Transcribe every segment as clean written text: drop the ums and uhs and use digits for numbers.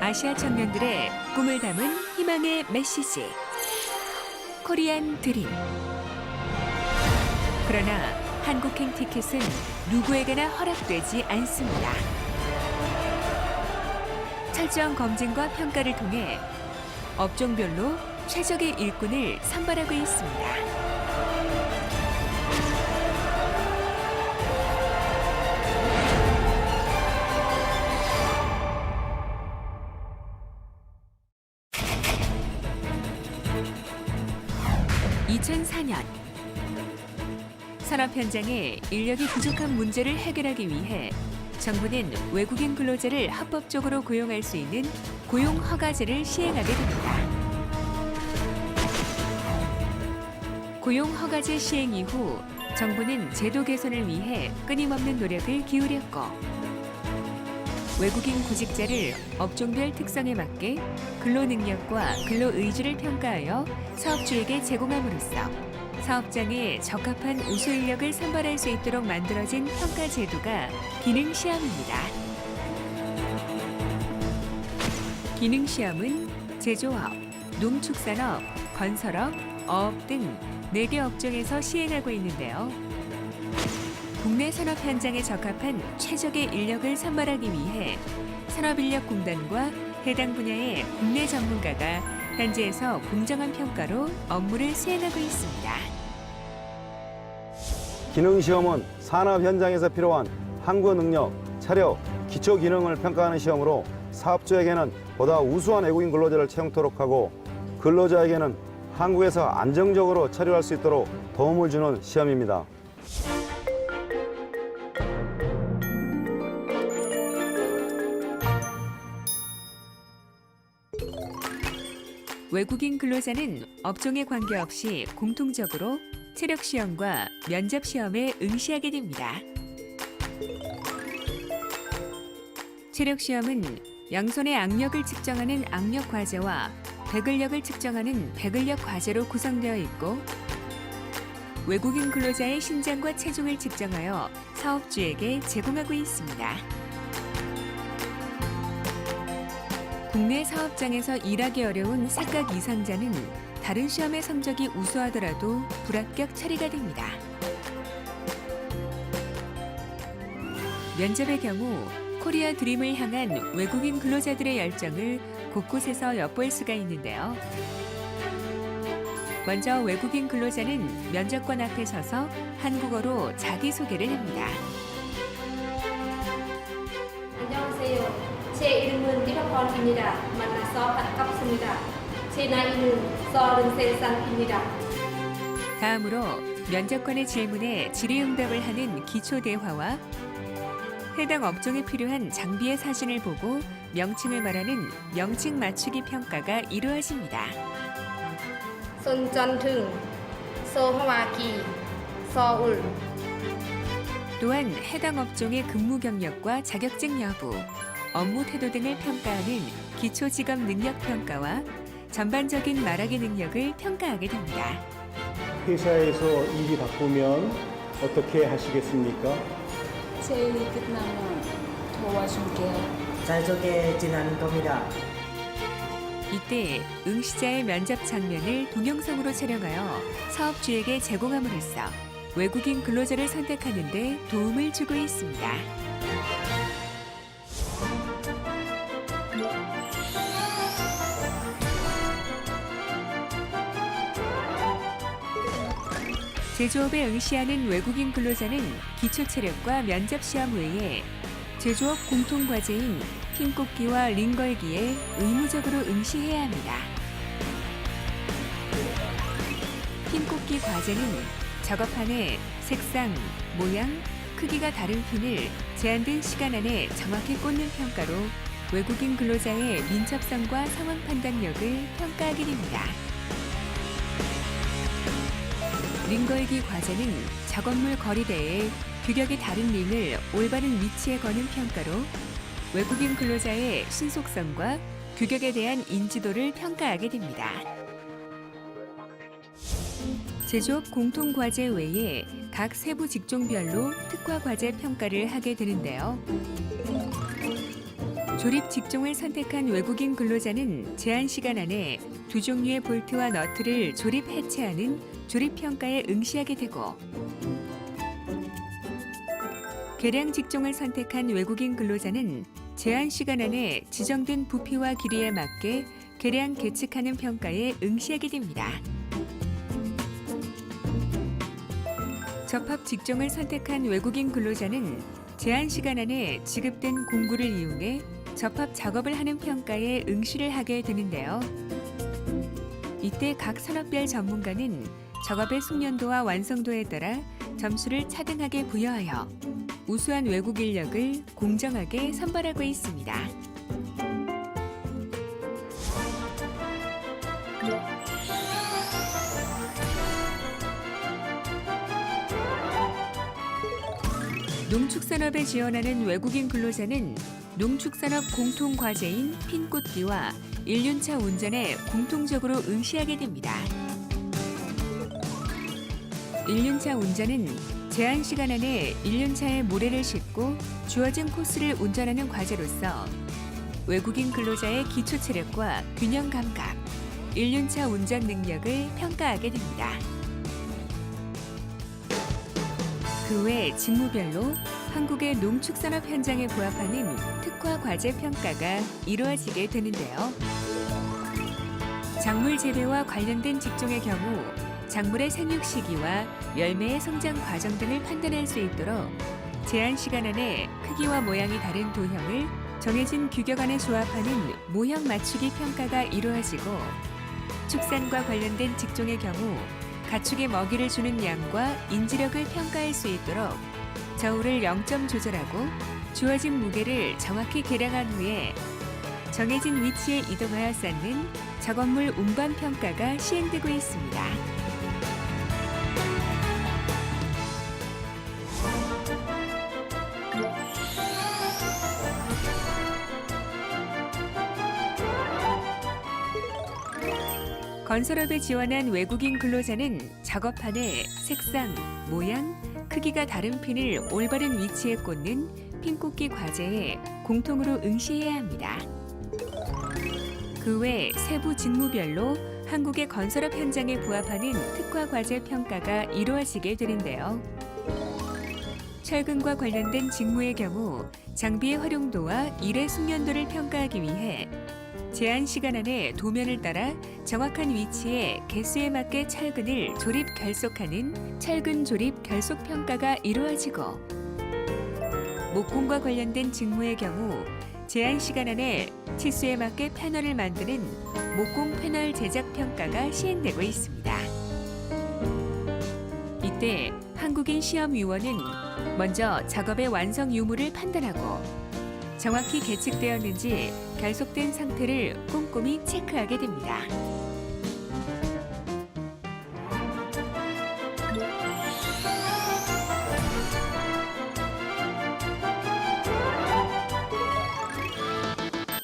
아시아 청년들의 꿈을 담은 희망의 메시지. 코리안 드림. 그러나 한국행 티켓은 누구에게나 허락되지 않습니다. 철저한 검증과 평가를 통해 업종별로 최적의 일꾼을 선발하고 있습니다. 2004년 산업 현장에 인력이 부족한 문제를 해결하기 위해 정부는 외국인 근로자를 합법적으로 고용할 수 있는 고용 허가제를 시행하게 됩니다. 고용 허가제 시행 이후 정부는 제도 개선을 위해 끊임없는 노력을 기울였고 외국인 구직자를 업종별 특성에 맞게 근로 능력과 근로 의지를 평가하여 사업주에게 제공함으로써 사업장에 적합한 우수 인력을 선발할 수 있도록 만들어진 평가 제도가 기능 시험입니다. 기능 시험은 제조업, 농축산업, 건설업, 어업 등 4개 업종에서 시행하고 있는데요. 국내 산업 현장에 적합한 최적의 인력을 선발하기 위해 산업인력공단과 해당 분야의 국내 전문가가 현지에서 공정한 평가로 업무를 수행하고 있습니다. 기능시험은 산업 현장에서 필요한 항구 능력, 차력, 기초 기능을 평가하는 시험으로 사업주에게는 보다 우수한 외국인 근로자를 채용토록 하고 근로자에게는 한국에서 안정적으로 처리할 수 있도록 도움을 주는 시험입니다. 외국인 근로자는 업종에 관계없이 공통적으로 체력시험과 면접시험에 응시하게 됩니다. 체력시험은 양손의 악력을 측정하는 악력 과제와 배근력을 측정하는 배근력 과제로 구성되어 있고 외국인 근로자의 신장과 체중을 측정하여 사업주에게 제공하고 있습니다. 국내 사업장에서 일하기 어려운 사각 이상자는 다른 시험의 성적이 우수하더라도 불합격 처리가 됩니다. 면접의 경우 코리아 드림을 향한 외국인 근로자들의 열정을 곳곳에서 엿볼 수가 있는데요. 먼저 외국인 근로자는 면접관 앞에 서서 한국어로 자기소개를 합니다. 안녕하세요. 제 이름은 리바콘입니다. 만나서 반갑습니다. 제 나이는 33살입니다. 다음으로 면접관의 질문에 질의응답을 하는 기초대화와 해당 업종에 필요한 장비의 사진을 보고 명칭을 말하는 명칭 맞추기 평가가 이루어집니다. 손전등, 소하와기, 서울. 또한 해당 업종의 근무 경력과 자격증 여부, 업무 태도 등을 평가하는 기초직업 능력 평가와 전반적인 말하기 능력을 평가하게 됩니다. 회사에서 일이 바쁘면 어떻게 하시겠습니까? 제 일이 끝나면 도와줄게요. 잘 적게 지나는 겁니다. 이때 응시자의 면접 장면을 동영상으로 촬영하여 사업주에게 제공함으로써 외국인 근로자를 선택하는 데 도움을 주고 있습니다. 제조업에 응시하는 외국인 근로자는 기초체력과 면접시험 외에 제조업 공통과제인 핀꽂기와 링걸기에 의무적으로 응시해야 합니다. 핀꽂기 과제는 작업판에 색상, 모양, 크기가 다른 핀을 제한된 시간 안에 정확히 꽂는 평가로 외국인 근로자의 민첩성과 상황 판단력을 평가하게 됩니다. 링걸기 과제는 작업물 거리대에 규격이 다른 링을 올바른 위치에 거는 평가로 외국인 근로자의 신속성과 규격에 대한 인지도를 평가하게 됩니다. 제조업 공통과제 외에 각 세부 직종별로 특화과제 평가를 하게 되는데요. 조립 직종을 선택한 외국인 근로자는 제한 시간 안에 두 종류의 볼트와 너트를 조립 해체하는 조립 평가에 응시하게 되고, 계량 직종을 선택한 외국인 근로자는 제한 시간 안에 지정된 부피와 길이에 맞게 계량 계측하는 평가에 응시하게 됩니다. 접합 직종을 선택한 외국인 근로자는 제한 시간 안에 지급된 공구를 이용해 접합 작업을 하는 평가에 응시를 하게 되는데요. 이때 각 산업별 전문가는 작업의 숙련도와 완성도에 따라 점수를 차등하게 부여하여 우수한 외국 인력을 공정하게 선발하고 있습니다. 농축산업에 지원하는 외국인 근로자는 농축산업 공통과제인 핀 꽂기와 1륜차 운전에 공통적으로 응시하게 됩니다. 1륜차 운전은 제한 시간 안에 1륜차에 모래를 싣고 주어진 코스를 운전하는 과제로서 외국인 근로자의 기초 체력과 균형 감각, 1륜차 운전 능력을 평가하게 됩니다. 그 외 직무별로 한국의 농축산업 현장에 부합하는 특화 과제 평가가 이루어지게 되는데요. 작물 재배와 관련된 직종의 경우 작물의 생육 시기와 열매의 성장 과정 등을 판단할 수 있도록 제한 시간 안에 크기와 모양이 다른 도형을 정해진 규격 안에 조합하는 모형 맞추기 평가가 이루어지고, 축산과 관련된 직종의 경우 가축의 먹이를 주는 양과 인지력을 평가할 수 있도록 저울을 0점 조절하고 주어진 무게를 정확히 계량한 후에 정해진 위치에 이동하여 쌓는 작업물 운반 평가가 시행되고 있습니다. 건설업에 지원한 외국인 근로자는 작업판에 색상, 모양, 크기가 다른 핀을 올바른 위치에 꽂는 핀 꽂기 과제에 공통으로 응시해야 합니다. 그 외 세부 직무별로 한국의 건설업 현장에 부합하는 특화 과제 평가가 이루어지게 되는데요. 철근과 관련된 직무의 경우 장비의 활용도와 일의 숙련도를 평가하기 위해 제한 시간 안에 도면을 따라 정확한 위치에 개수에 맞게 철근을 조립 결속하는 철근 조립 결속 평가가 이루어지고, 목공과 관련된 직무의 경우 제한 시간 안에 치수에 맞게 패널을 만드는 목공 패널 제작 평가가 시행되고 있습니다. 이때 한국인 시험위원은 먼저 작업의 완성 유무를 판단하고 정확히 계측되었는지 결속된 상태를 꼼꼼히 체크하게 됩니다.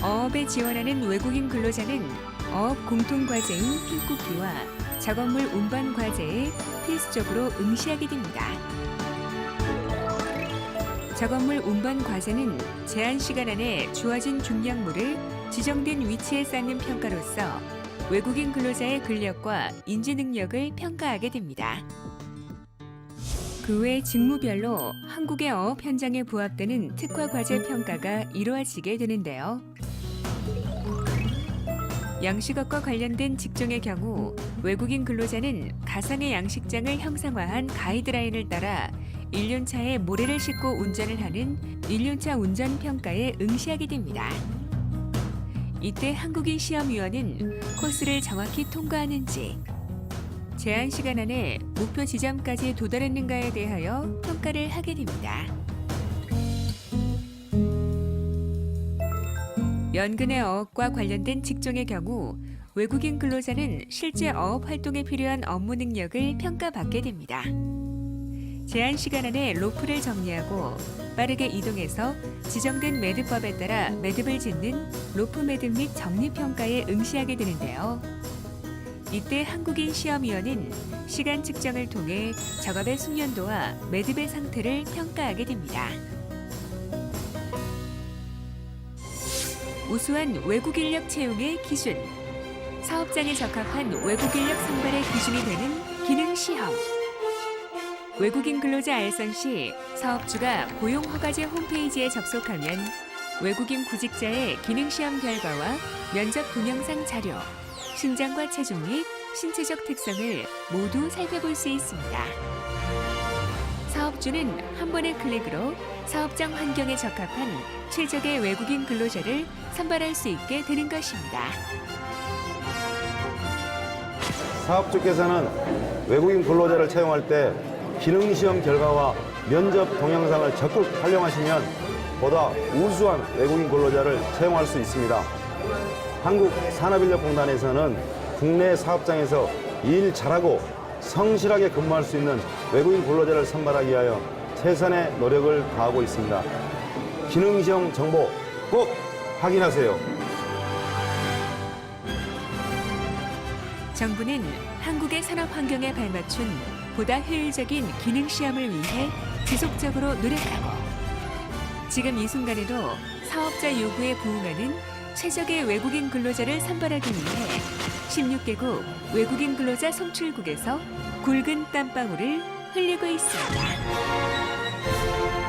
어업에 지원하는 외국인 근로자는 어업 공통과제인 핀 꽂기와 작업물 운반 과제에 필수적으로 응시하게 됩니다. 작업물 운반 과제는 제한 시간 안에 주어진 중량물을 지정된 위치에 쌓는 평가로서 외국인 근로자의 근력과 인지 능력을 평가하게 됩니다. 그 외 직무별로 한국의 어업 현장에 부합되는 특화 과제 평가가 이루어지게 되는데요. 양식업과 관련된 직종의 경우 외국인 근로자는 가상의 양식장을 형상화한 가이드라인을 따라 1륜차에 모래를 싣고 운전을 하는 1륜차 운전 평가에 응시하게 됩니다. 이때 한국인 시험위원은 코스를 정확히 통과하는지, 제한 시간 안에 목표 지점까지 도달했는가에 대하여 평가를 하게 됩니다. 연근의 어업과 관련된 직종의 경우 외국인 근로자는 실제 어업 활동에 필요한 업무 능력을 평가받게 됩니다. 제한 시간 안에 로프를 정리하고 빠르게 이동해서 지정된 매듭법에 따라 매듭을 짓는 로프 매듭 및 정리 평가에 응시하게 되는데요. 이때 한국인 시험위원은 시간 측정을 통해 작업의 숙련도와 매듭의 상태를 평가하게 됩니다. 우수한 외국 인력 채용의 기준, 사업장에 적합한 외국 인력 선발의 기준이 되는 기능 시험. 외국인 근로자 알선 시 사업주가 고용허가제 홈페이지에 접속하면 외국인 구직자의 기능 시험 결과와 면접 동영상 자료, 신장과 체중 및 신체적 특성을 모두 살펴볼 수 있습니다. 사업주는 한 번의 클릭으로 사업장 환경에 적합한 최적의 외국인 근로자를 선발할 수 있게 되는 것입니다. 사업주께서는 외국인 근로자를 채용할 때 기능시험 결과와 면접 동영상을 적극 활용하시면 보다 우수한 외국인 근로자를 채용할 수 있습니다. 한국산업인력공단에서는 국내 사업장에서 일 잘하고 성실하게 근무할 수 있는 외국인 근로자를 선발하기 위하여 최선의 노력을 다하고 있습니다. 기능시험 정보 꼭 확인하세요. 정부는 한국의 산업 환경에 발맞춘 보다 효율적인 기능 시험을 위해 지속적으로 노력하고 지금 이 순간에도 사업자 요구에 부응하는 최적의 외국인 근로자를 선발하기 위해 16개국 외국인 근로자 송출국에서 굵은 땀방울을 흘리고 있습니다.